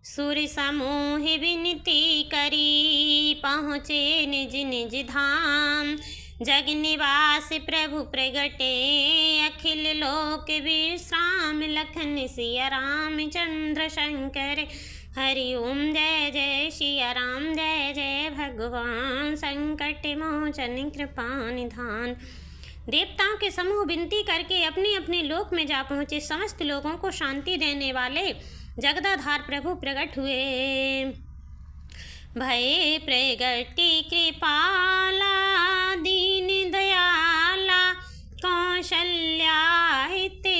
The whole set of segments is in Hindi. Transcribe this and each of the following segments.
सुर समूह विनती करी, पहुँचे निज निज धाम। जग निवास प्रभु प्रगटे, अखिल लोक विश्राम। लखन सिया रामचंद्र शंकर, हरि ओम जय जय सिया राम, जय जय भगवान। संकट मोचन कृपा निधान। देवताओं के समूह विनती करके अपने अपने लोक में जा पहुँचे। समस्त लोगों को शांति देने वाले जगदाधार प्रभु प्रकट हुए। भय प्रगति कृपाला, दीन दयाला। कौशल्या हितकारी,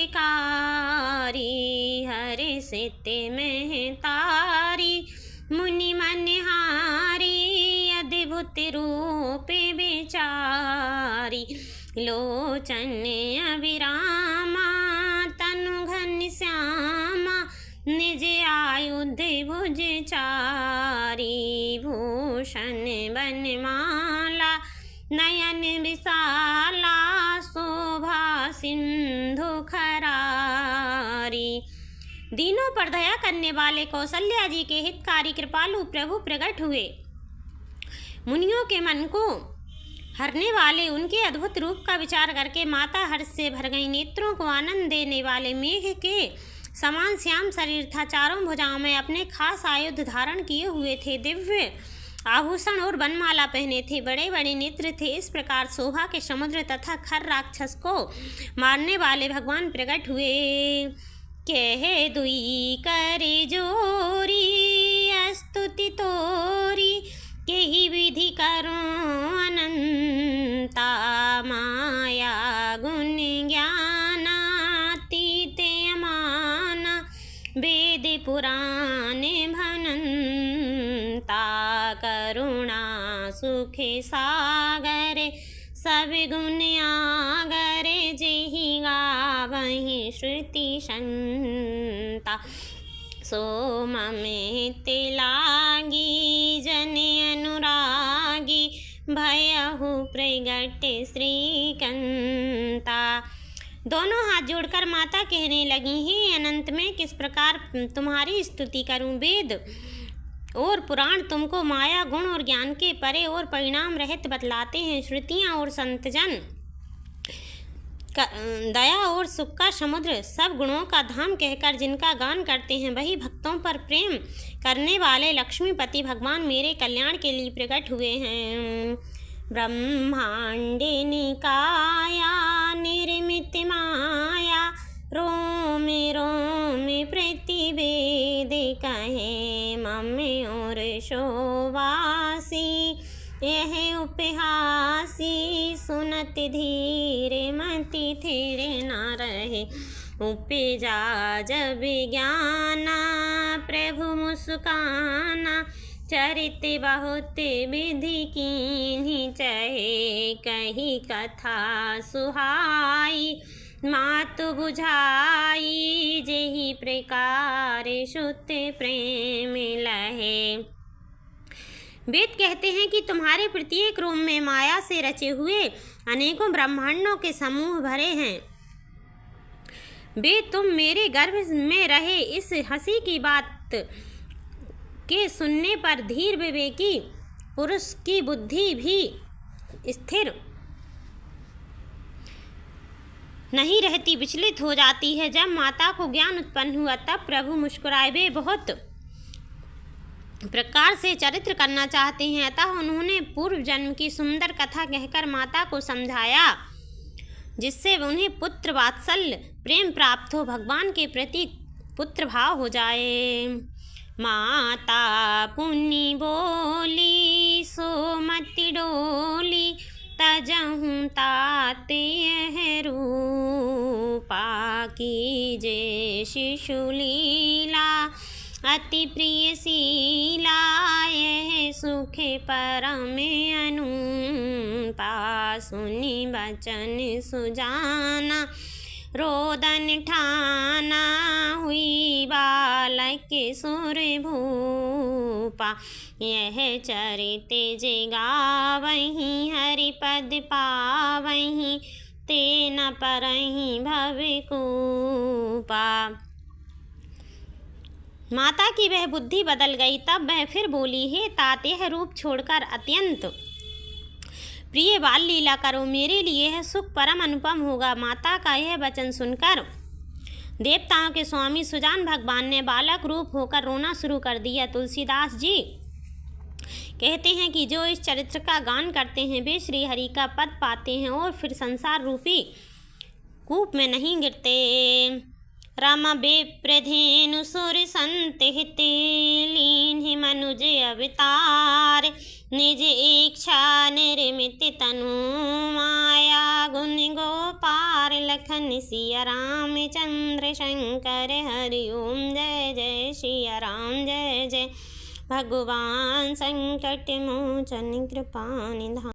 हर्षित महतारी। मुनि मनहारी, अद्भुत रूप विचारी। लोचन अभिरामा, तनु घन श्यामा। निज आयुध भुज चारी, भूषण बनमाला। नयन विशाला, शोभा सिंधु खरारी। दीनों पर दया करने वाले कौशल्या जी के हितकारी कृपालु प्रभु प्रकट हुए। मुनियों के मन को हरने वाले उनके अद्भुत रूप का विचार करके माता हर्ष से भर गई। नेत्रों को आनंद देने वाले मेघ के समान श्याम शरीर था। चारों भुजाओं में अपने खास आयुध धारण किए हुए थे। दिव्य आभूषण और बनमाला पहने थे। बड़े बड़े नेत्र थे। इस प्रकार शोभा के समुद्र तथा खर राक्षस को मारने वाले भगवान प्रकट हुए। कहे दुई करे जोरी, स्तुति तोरी। केहि विधि करो अनंता, माया गुण ज्ञानातीत अमाना। वेद पुराण भनंता, करुणा सुख सागर। सब गुण आगर, जेहि गावहि श्रुति संता। सो ममित लागी, जन अनुरागी। भयहु प्रगट श्रीकंता। दोनों हाथ जोड़कर माता कहने लगी, हे अनंत, मैं किस प्रकार तुम्हारी स्तुति करूं। वेद और पुराण तुमको माया गुण और ज्ञान के परे और परिणाम रहित बतलाते हैं। श्रुतियाँ और संतजन दया और सुख का समुद्र, सब गुणों का धाम कहकर जिनका गान करते हैं, वही भक्तों पर प्रेम करने वाले लक्ष्मीपति भगवान मेरे कल्याण के लिए प्रकट हुए हैं। ब्रह्मांड निकाया, निर्मित माया। रोम रोम प्रतिवेद कहे, मम और शोवासी। यह उपहासी, सुनत धीर मति थिर न रहे। उपजा जब ज्ञाना, प्रभु मुस्काना। चरित बहुत विधि कीन्ही चहे, कही कथा सुहाई। मातु बुझाई, जेहि प्रकार सुत प्रेम लहे। वेद कहते हैं कि तुम्हारे प्रत्येक रोम में माया से रचे हुए अनेकों ब्रह्मांडों के समूह भरे हैं। वे तुम मेरे गर्भ में रहे। इस हंसी की बात के सुनने पर धीर विवेकी पुरुष की बुद्धि भी स्थिर नहीं रहती, विचलित हो जाती है। जब माता को ज्ञान उत्पन्न हुआ तब प्रभु मुस्कुराए। वे बहुत प्रकार से चरित्र करना चाहते हैं, अतः उन्होंने पूर्व जन्म की सुंदर कथा कहकर माता को समझाया, जिससे उन्हें पुत्र वात्सल्य प्रेम प्राप्त हो, भगवान के प्रति पुत्र भाव हो जाए। माता पुनि बोली, सोमति डोली। तजहु तात यह रूपा, कीजे शिशु लीला। अति प्रिय शीला, यह सुख परम अनुपा। सुनि बचन सुजाना, रोदन ठाना। हुई बालक सुर भूपा, यह चरित जे गावहीं। हरिपद पावहीं, ते न परहीं भव कूपा। माता की वह बुद्धि बदल गई। तब वह फिर बोली, हे तात, यह रूप छोड़कर अत्यंत प्रिय बाल लीला करो, मेरे लिए यह सुख परम अनुपम होगा। माता का यह वचन सुनकर देवताओं के स्वामी सुजान भगवान ने बालक रूप होकर रोना शुरू कर दिया। तुलसीदास जी कहते हैं कि जो इस चरित्र का गान करते हैं वे श्री हरि का पद पाते हैं और फिर संसार रूपी कूप में नहीं गिरते। राम विप्रधेनु सुर संत हित लीन्हि मनुज अवतार, निज इच्छा निर्मित तनु माया गुण गोपार, लखन सिया रामचंद्र शंकर हरि ओम। जय जय सिया राम, जय जय भगवान संकट मोचन कृपा निधान।